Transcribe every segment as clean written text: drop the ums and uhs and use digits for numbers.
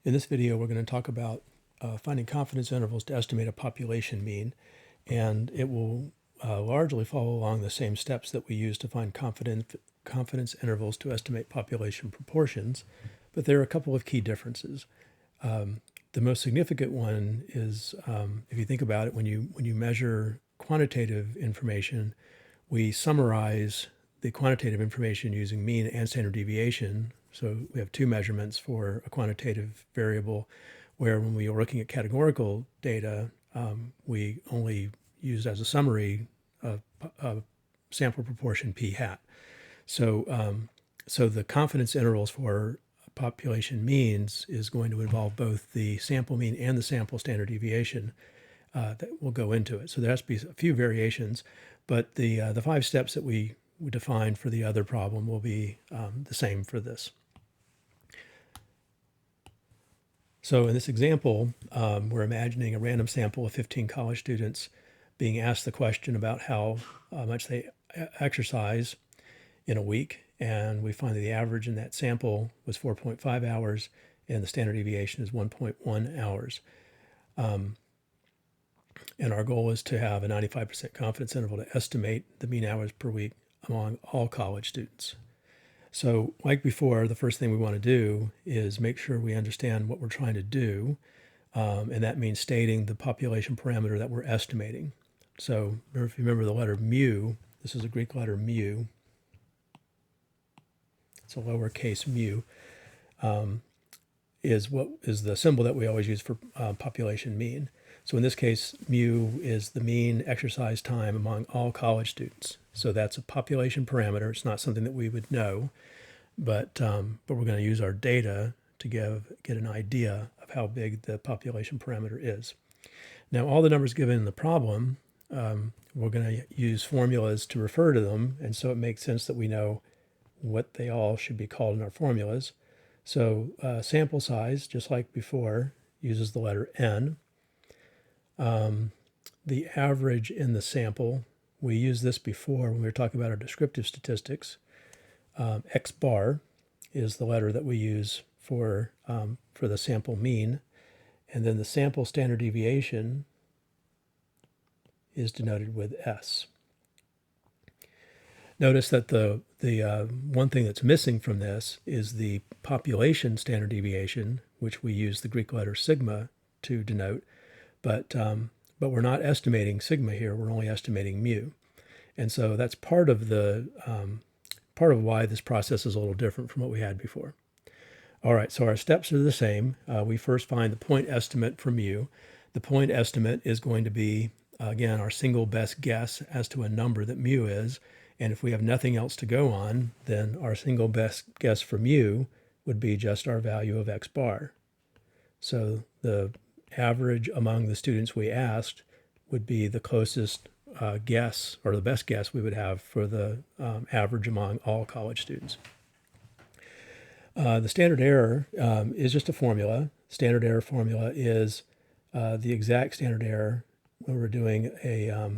In this video, we're going to talk about finding confidence intervals to estimate a population mean, and it will largely follow along the same steps that we use to find confidence intervals to estimate population proportions, but there are a couple of key differences. The most significant one is, if you think about it, when you measure quantitative information, we summarize the quantitative information using mean and standard deviation. So we have two measurements for a quantitative variable, where when we are looking at categorical data, we only use as a summary a sample proportion p hat. So the confidence intervals for population means is going to involve both the sample mean and the sample standard deviation that will go into it. So there has to be a few variations, but the 5 steps that we defined for the other problem will be the same for this. So in this example, we're imagining a random sample of 15 college students being asked the question about how much they exercise in a week. And we find that the average in that sample was 4.5 hours and the standard deviation is 1.1 hours. And our goal is to have a 95% confidence interval to estimate the mean hours per week among all college students. So like before, the first thing we want to do is make sure we understand what we're trying to do. And that means stating the population parameter that we're estimating. So if you remember the letter mu, this is a Greek letter mu. It's a lowercase mu, is the symbol that we always use for population mean. So in this case, mu is the mean exercise time among all college students. So that's a population parameter. It's not something that we would know, but we're going to use our data to get an idea of how big the population parameter is. Now, all the numbers given in the problem, we're going to use formulas to refer to them, and so it makes sense that we know what they all should be called in our formulas. So sample size, just like before, uses the letter n. The average in the sample, we used this before when we were talking about our descriptive statistics. X bar is the letter that we use for the sample mean, and then the sample standard deviation is denoted with S. Notice that the one thing that's missing from this is the population standard deviation, which we use the Greek letter sigma to denote, but we're not estimating sigma here. We're only estimating mu, and so that's part of why this process is a little different from what we had before. All right, so our steps are the same. We first find the point estimate for mu. The point estimate is going to be, again, our single best guess as to a number that mu is. And if we have nothing else to go on, then our single best guess for mu would be just our value of X bar. So the average among the students we asked would be the closest guess, or the best guess we would have for the average among all college students. The standard error is just a formula. Standard error formula is the exact standard error when we're doing a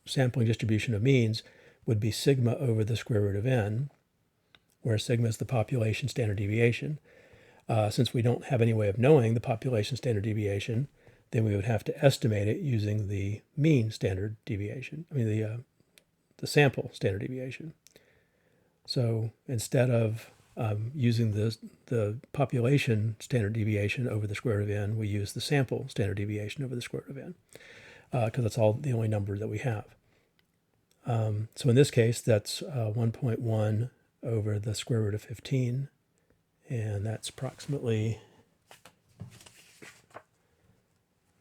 sampling distribution of means would be sigma over the square root of n, where sigma is the population standard deviation. Since we don't have any way of knowing the population standard deviation, then we would have to estimate it using the mean standard deviation, the sample standard deviation. So instead of using the population standard deviation over the square root of n, we use the sample standard deviation over the square root of n, because that's the only number that we have. So in this case, that's 1.1 over the square root of 15, and that's approximately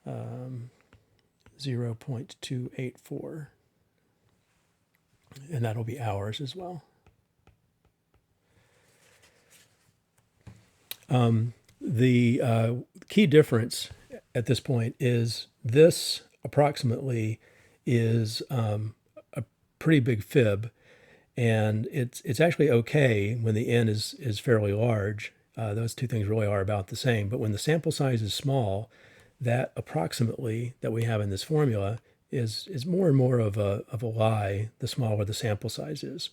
0.284, and that'll be hours as well. The key difference at this point is this approximately is a pretty big fib, and it's actually okay when the n is fairly large. Those two things really are about the same, but when the sample size is small, that approximately that we have in this formula is more and more of a lie the smaller the sample size is.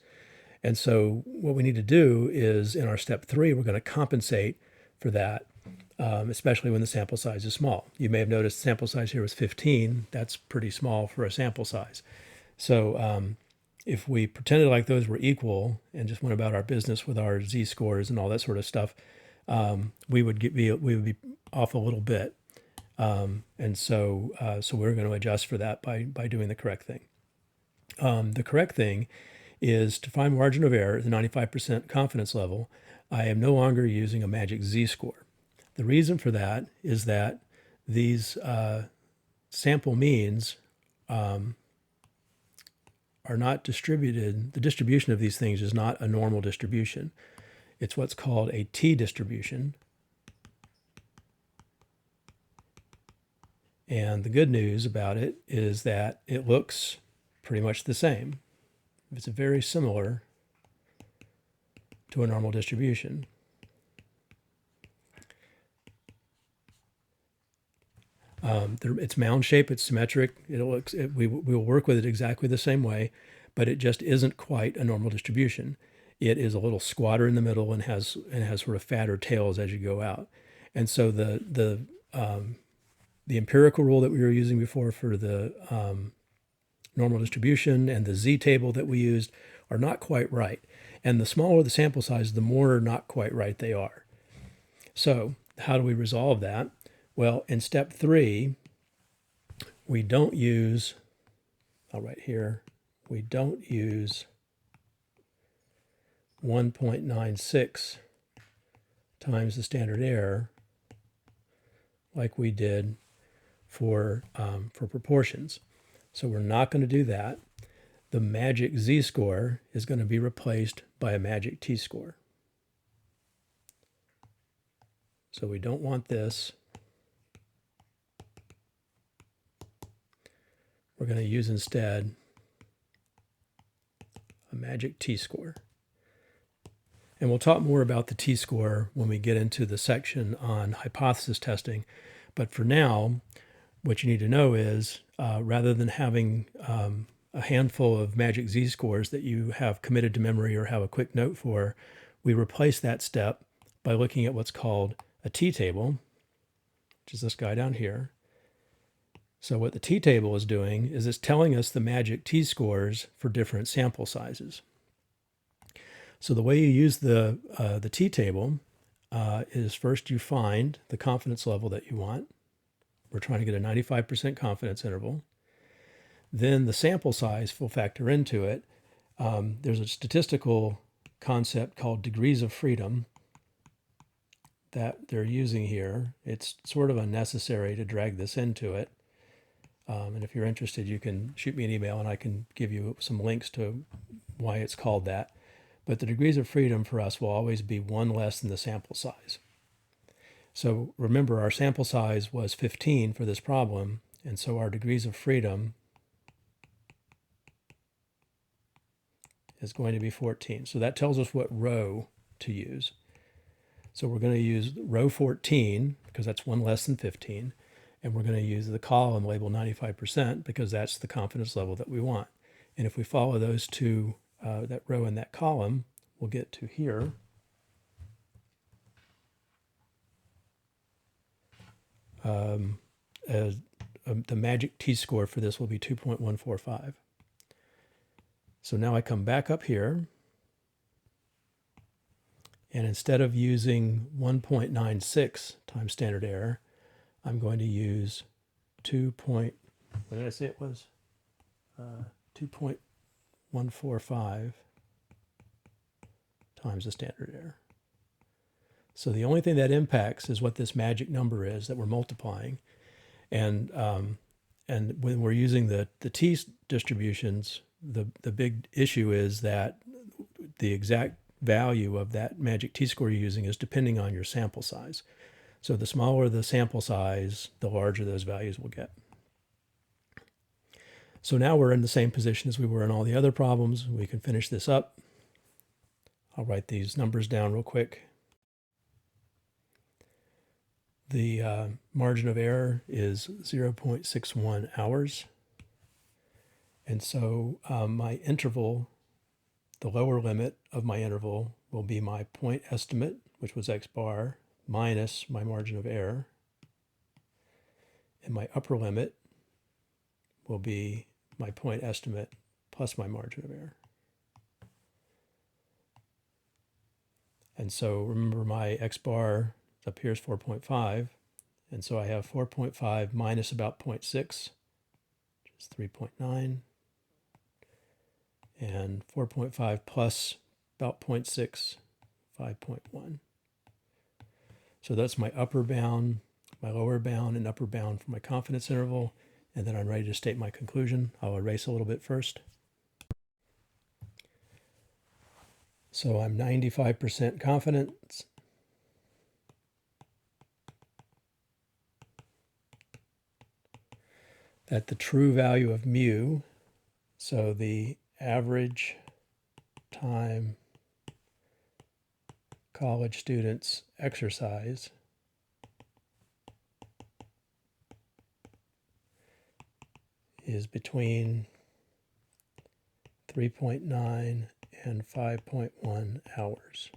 And so what we need to do is, in our step 3, we're going to compensate for that especially when the sample size is small. You may have noticed the sample size here was 15. That's pretty small for a sample size. So if we pretended like those were equal and just went about our business with our z-scores and all that sort of stuff, we would be off a little bit. So we're going to adjust for that by doing the correct thing. The correct thing is to find margin of error at the 95% confidence level. I am no longer using a magic z-score. The reason for that is that these sample means are not distributed. The distribution of these things is not a normal distribution. It's what's called a t-distribution. And the good news about it is that it looks pretty much the same. It's very similar to a normal distribution. It's mound shape, it's symmetric. We will work with it exactly the same way, but it just isn't quite a normal distribution. It is a little squatter in the middle and has sort of fatter tails as you go out. And so the empirical rule that we were using before for the normal distribution and the z-table that we used are not quite right. And the smaller the sample size, the more not quite right they are. So how do we resolve that? Well, in step 3, we don't use, I'll write here, we don't use 1.96 times the standard error like we did for proportions. So we're not going to do that. The magic z-score is going to be replaced by a magic t-score. So we don't want this. We're going to use instead a magic t-score. And we'll talk more about the t-score when we get into the section on hypothesis testing. But for now, what you need to know is rather than having a handful of magic z-scores that you have committed to memory or have a quick note for, we replace that step by looking at what's called a t-table, which is this guy down here. So what the t-table is doing is it's telling us the magic t-scores for different sample sizes. So the way you use the t-table is first you find the confidence level that you want. We're trying to get a 95% confidence interval. Then the sample size will factor into it. There's a statistical concept called degrees of freedom that they're using here. It's sort of unnecessary to drag this into it. And if you're interested, you can shoot me an email and I can give you some links to why it's called that. But the degrees of freedom for us will always be one less than the sample size. So remember, our sample size was 15 for this problem, and so our degrees of freedom is going to be 14. So that tells us what row to use. So we're going to use row 14 because that's one less than 15. And we're going to use the column labeled 95% because that's the confidence level that we want. And if we follow those two, that row and that column, we'll get to here. The magic t-score for this will be 2.145. So now I come back up here. And instead of using 1.96 times standard error, I'm going to use what did I say it was? 2.145 times the standard error. So the only thing that impacts is what this magic number is that we're multiplying. And when we're using the t-distributions, the big issue is that the exact value of that magic t-score you're using is depending on your sample size. So the smaller the sample size, the larger those values will get. So now we're in the same position as we were in all the other problems. We can finish this up. I'll write these numbers down real quick. The margin of error is 0.61 hours. And so my interval, the lower limit of my interval will be my point estimate, which was x bar minus my margin of error. And my upper limit will be my point estimate plus my margin of error. And so remember my x bar up here is 4.5. And so I have 4.5 minus about 0.6, which is 3.9. And 4.5 plus about 0.6, 5.1. So that's my upper bound, my lower bound, and upper bound for my confidence interval. And then I'm ready to state my conclusion. I'll erase a little bit first. So I'm 95% confident that the true value of mu, so the average time college students exercise, is between 3.9 and 5.1 hours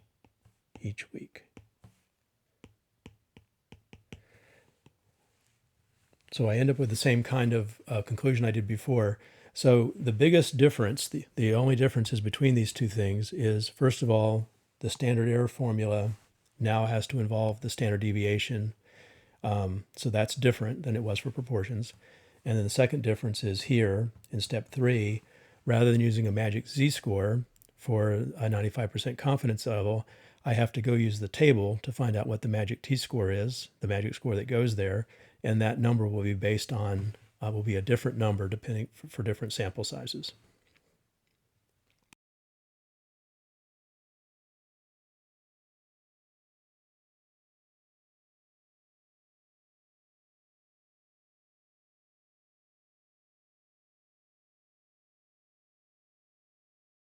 each week. So I end up with the same kind of conclusion I did before. So the biggest difference, the only differences between these two things is, first of all, the standard error formula now has to involve the standard deviation. So that's different than it was for proportions. And then the second difference is here in step 3, rather than using a magic z-score for a 95% confidence level, I have to go use the table to find out what the magic t-score is, the magic score that goes there, and that number will be based on, will be a different number depending for different sample sizes.